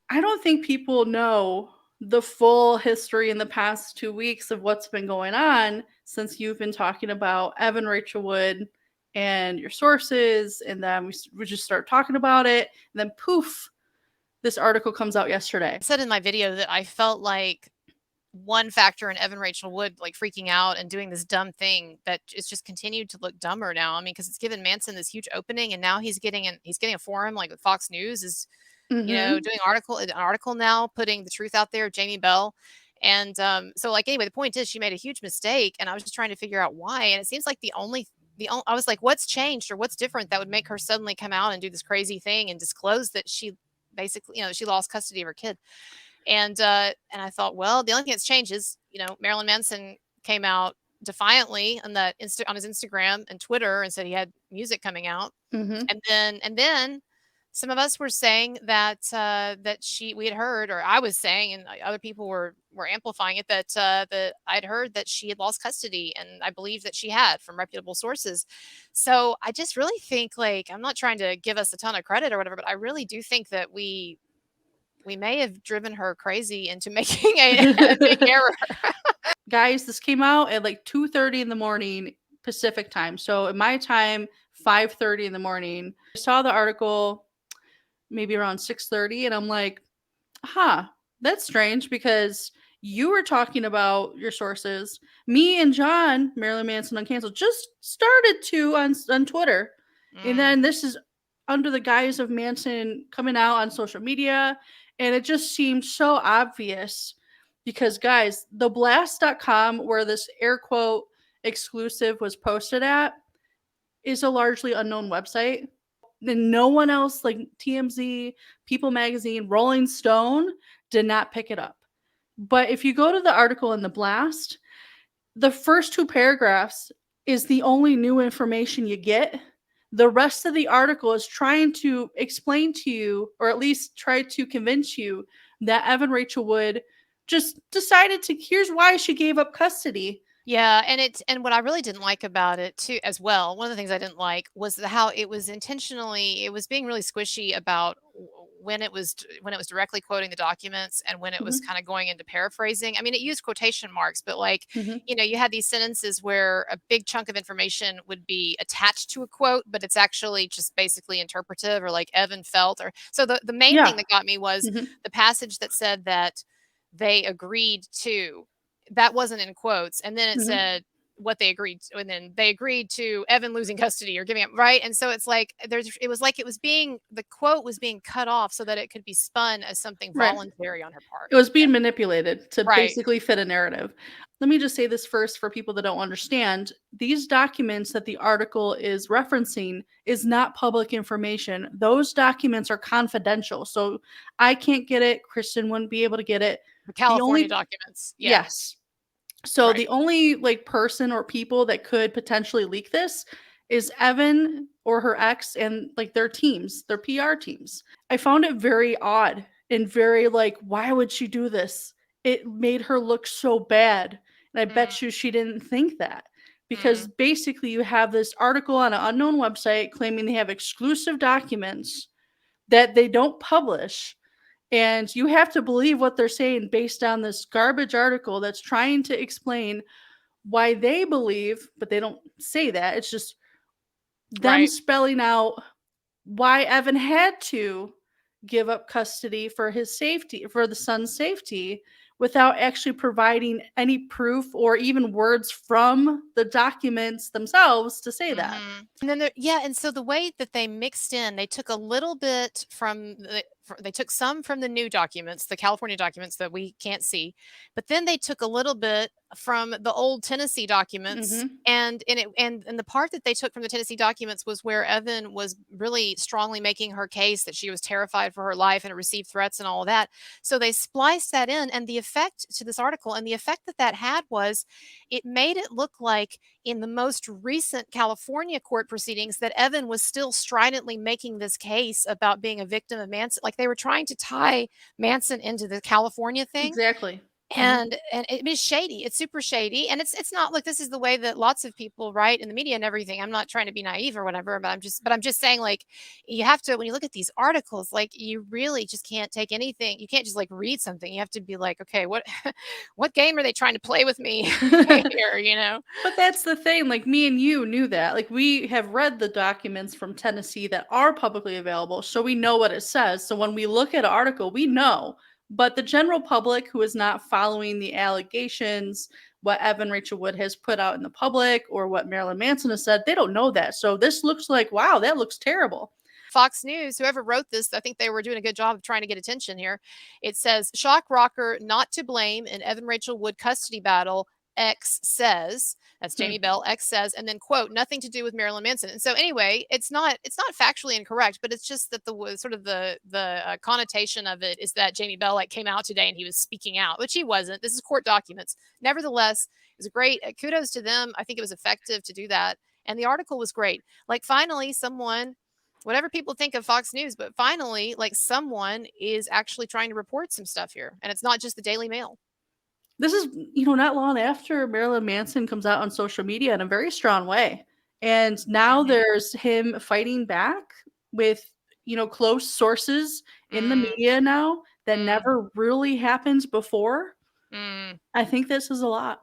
I don't think people know the full history in the past 2 weeks of what's been going on since you've been talking about Evan Rachel Wood and your sources, and then we just start talking about it, and then poof, this article comes out yesterday. I said in my video that I felt like one factor in Evan Rachel Wood like freaking out and doing this dumb thing that it's just continued to look dumber now. I mean, because it's given Manson this huge opening, and now he's getting a forum like with Fox News is, doing an article now, putting the truth out there, Jamie Bell. And so like anyway, the point is she made a huge mistake, and I was just trying to figure out why. And it seems like I was like, what's changed or what's different that would make her suddenly come out and do this crazy thing and disclose that she basically, she lost custody of her kid. And I thought, well, the only thing that's changed is, Marilyn Manson came out defiantly on on his Instagram and Twitter and said he had music coming out. And then some of us were saying that we had heard, or I was saying, and other people were amplifying it, that I'd heard that she had lost custody, and I believe that she had from reputable sources. So I just really think, like, I'm not trying to give us a ton of credit or whatever, but I really do think that we may have driven her crazy into making a big error. Guys, this came out at like 2:30 in the morning Pacific time. So at my time, 5:30 in the morning. I saw the article maybe around 6:30, and I'm like, that's strange, because you were talking about your sources. Me and John, Marilyn Manson Uncanceled, just started to on Twitter. And then this is under the guise of Manson coming out on social media. And it just seemed so obvious because, guys, theblast.com, where this air quote exclusive was posted at, is a largely unknown website. And no one else, like TMZ, People Magazine, Rolling Stone, did not pick it up. But if you go to the article in The Blast, the first 2 paragraphs is the only new information you get. The rest of the article is trying to explain to you, or at least try to convince you, that Evan Rachel Wood just decided to, here's why she gave up custody. Yeah, and what I really didn't like about it too, as well, one of the things I didn't like was how it was being really squishy about when it was directly quoting the documents and when it was kind of going into paraphrasing. I mean, it used quotation marks, but like, you had these sentences where a big chunk of information would be attached to a quote, but it's actually just basically interpretive, or like Evan felt, or so the main thing that got me was the passage that said that they agreed to. That wasn't in quotes. And then it said what they agreed to, and then they agreed to Evan losing custody or giving up, right? And so it's like the quote was being cut off so that it could be spun as something voluntary on her part. It was being manipulated to basically fit a narrative. Let me just say this first for people that don't understand. These documents that the article is referencing is not public information. Those documents are confidential. So I can't get it. Kristen wouldn't be able to get it. The California documents. Yeah. Yes. So the only like person or people that could potentially leak this is Evan or her ex and like their teams, their PR teams. I found it very odd and very like, why would she do this? It made her look so bad. And I bet you she didn't think that, because basically you have this article on an unknown website claiming they have exclusive documents that they don't publish. And you have to believe what they're saying based on this garbage article that's trying to explain why they believe, but they don't say that. It's just them spelling out why Evan had to give up custody for his safety, for the son's safety, without actually providing any proof or even words from the documents themselves to say that. And then and so the way that they mixed in, they took a little bit they took some from the new documents, the California documents that we can't see, but then they took a little bit from the old Tennessee documents, and the part that they took from the Tennessee documents was where Evan was really strongly making her case that she was terrified for her life and received threats and all of that. So they spliced that in, and the effect to this article, and the effect that had was it made it look like in the most recent California court proceedings that Evan was still stridently making this case about being a victim of Manson. Like they were trying to tie Manson into the California thing. Exactly. And it is shady. It's super shady, and it's not, look, this is the way that lots of people write in the media and everything. I'm not trying to be naive or whatever, but I'm just saying, like, you have to, when you look at these articles, like, you really just can't take anything. You can't just like read something. You have to be like, okay, what what game are they trying to play with me here, you know? But that's the thing, like, me and you knew that. Like, we have read the documents from Tennessee that are publicly available, so we know what it says. So when we look at an article, we know. But the general public who is not following the allegations, what Evan Rachel Wood has put out in the public or what Marilyn Manson has said, they don't know that. So this looks like, wow, that looks terrible. Fox News, whoever wrote this, I think they were doing a good job of trying to get attention here. It says, shock rocker not to blame in Evan Rachel Wood custody battle. X says, that's Jamie Bell. X says, and then quote, nothing to do with Marilyn Manson. And so anyway, it's not factually incorrect, but it's just that the sort of the connotation of it is that Jamie Bell like came out today and he was speaking out, which he wasn't. This is court documents. Nevertheless, it was a great kudos to them. I think it was effective to do that, and the article was great. Like, finally, someone, whatever people think of Fox News, but finally, like, someone is actually trying to report some stuff here, and it's not just the Daily Mail. This is, not long after Marilyn Manson comes out on social media in a very strong way. And now there's him fighting back with, close sources in the media now that never really happened before. I think this is a lot.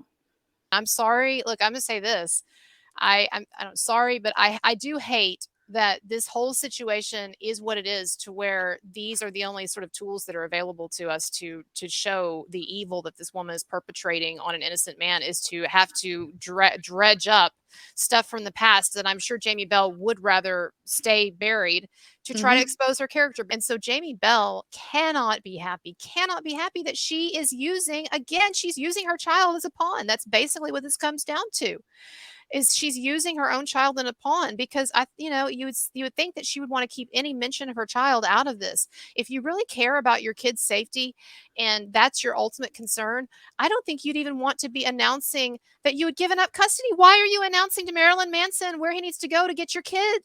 I'm sorry. Look, I'm going to say this. I'm sorry, but I do hate that this whole situation is what it is, to where these are the only sort of tools that are available to us to show the evil that this woman is perpetrating on an innocent man, is to have to dredge up stuff from the past that I'm sure Jamie Bell would rather stay buried, to try to expose her character. And so Jamie Bell cannot be happy that she is using, again, she's using her child as a pawn. That's basically what this comes down to. Is she's using her own child in a pawn, because you would think that she would want to keep any mention of her child out of this. If you really care about your kid's safety and that's your ultimate concern, I don't think you'd even want to be announcing that you had given up custody. Why are you announcing to Marilyn Manson where he needs to go to get your kid?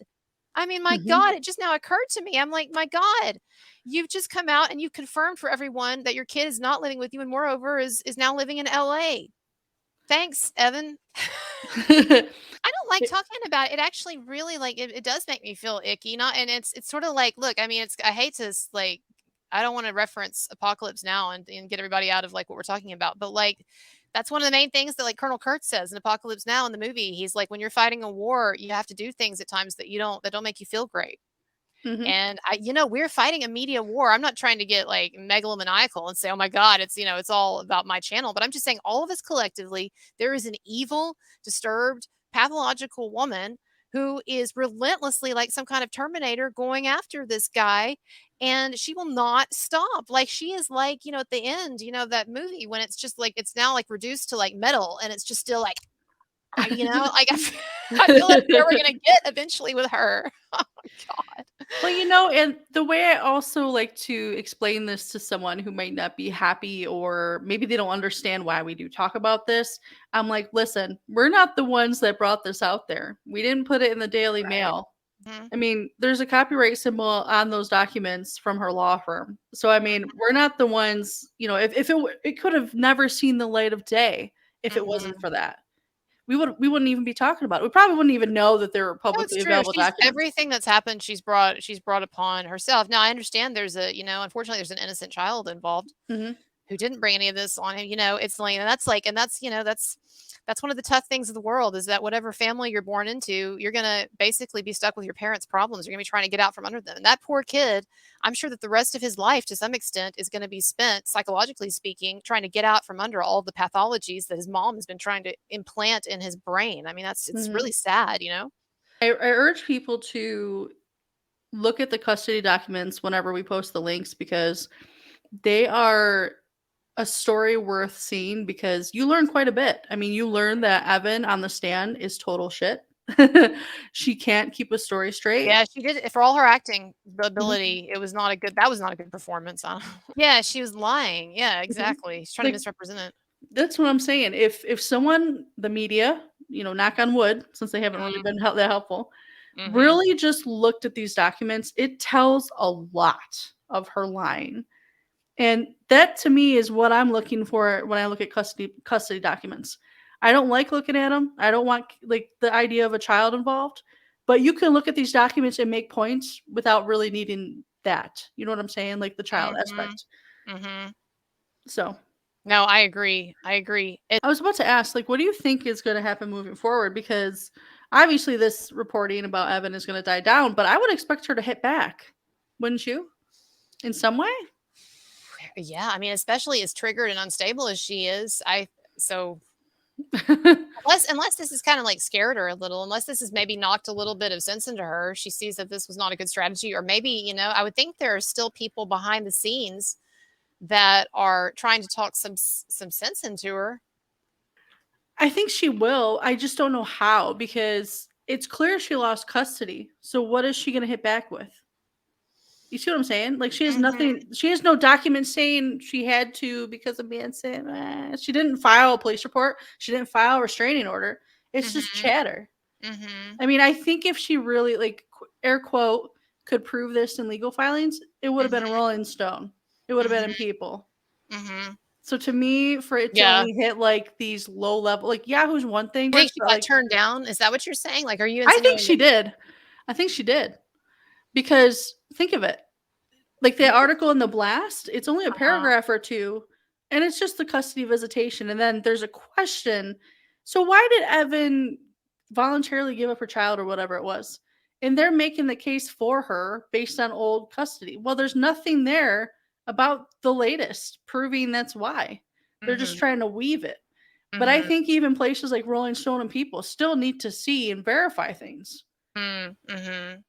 I mean, my God, it just now occurred to me. I'm like, my God, you've just come out and you've confirmed for everyone that your kid is not living with you, and moreover is now living in LA. Thanks, Evan. I don't like talking about it. It actually really, like, it does make me feel icky. And it's sort of like, look, I mean, I hate to, like, I don't want to reference Apocalypse Now and get everybody out of like what we're talking about, but like, that's one of the main things that like Colonel Kurtz says in Apocalypse Now in the movie. He's like, when you're fighting a war, you have to do things at times that don't make you feel great. And we're fighting a media war. I'm not trying to get like megalomaniacal and say, oh my God, it's all about my channel. But I'm just saying, all of us collectively, there is an evil, disturbed, pathological woman who is relentlessly, like some kind of Terminator, going after this guy. And she will not stop. Like, she is like, at the end, that movie when it's just like, it's now like reduced to like metal, and it's just still like, like I feel like where we're gonna get eventually with her. Oh God. Well, and the way I also like to explain this to someone who might not be happy, or maybe they don't understand why we do talk about this, I'm like, listen, we're not the ones that brought this out there. We didn't put it in the Daily Mail. I mean, there's a copyright symbol on those documents from her law firm. So, I mean, we're not the ones, if it could have never seen the light of day if it wasn't for that. We wouldn't even be talking about it. We probably wouldn't even know that there were publicly available documents. Everything that's happened, she's brought upon herself. Now, I understand there's unfortunately there's an innocent child involved who didn't bring any of this on him. It's like, that's one of the tough things of the world, is that whatever family you're born into, you're going to basically be stuck with your parents' problems. You're going to be trying to get out from under them. And that poor kid, I'm sure that the rest of his life, to some extent, is going to be spent, psychologically speaking, trying to get out from under all the pathologies that his mom has been trying to implant in his brain. I mean, it's really sad, I urge people to look at the custody documents whenever we post the links, because they are a story worth seeing, because you learn quite a bit. I mean, you learn that Evan on the stand is total shit. She can't keep a story straight. Yeah, she did. For all her acting ability, that was not a good performance. Yeah, she was lying. Yeah, exactly. She's trying to misrepresent it. That's what I'm saying. If someone, the media, knock on wood, since they haven't really been that helpful, really just looked at these documents, it tells a lot of her lying. And that to me is what I'm looking for when I look at custody documents. I don't like looking at them. I don't want like the idea of a child involved. But you can look at these documents and make points without really needing that. You know what I'm saying? Like the child Mhm. aspect. Mhm. So No, I agree. I agree. I was about to ask, like, what do you think is going to happen moving forward? Because obviously this reporting about Evan is going to die down, but I would expect her to hit back, wouldn't you? In some way? Yeah, I mean, especially as triggered and unstable as she is, so unless this has kinda, like, scared her a little, unless this has maybe knocked a little bit of sense into her, she sees that this was not a good strategy, or maybe, I would think there are still people behind the scenes that are trying to talk some sense into her. I think she will. I just don't know how because it's clear she lost custody. So what is she going to hit back with? You see what I'm saying? Like she has Mhm, nothing. She has no document saying she had to because of Manson. She didn't file a police report. She didn't file a restraining order. It's just mhm, chatter. mhm, I mean, I think if she really like air quote could prove this in legal filings, it would have been a mhm, Rolling Stone. It would have been in mhm, People. mhm. So to me, for it to Yeah. only hit like these low level, like Yahoo's one thing You where think it's she got, got like turned down? Is that what you're saying? Like, are you I think insinuating she that did. I think she did because think of it. Like the maybe. article in the blast, it's only a Uh-huh. paragraph or two, and it's just the custody visitation, and then there's a question. So why did Evan voluntarily give up her child or whatever it was? And they're making the case for her based on old custody. Well, there's nothing there about the latest proving that's why. They're just Mhm, trying to weave it. But I mhm, think even places like Rolling Stone and People still need to see and verify things. mhm.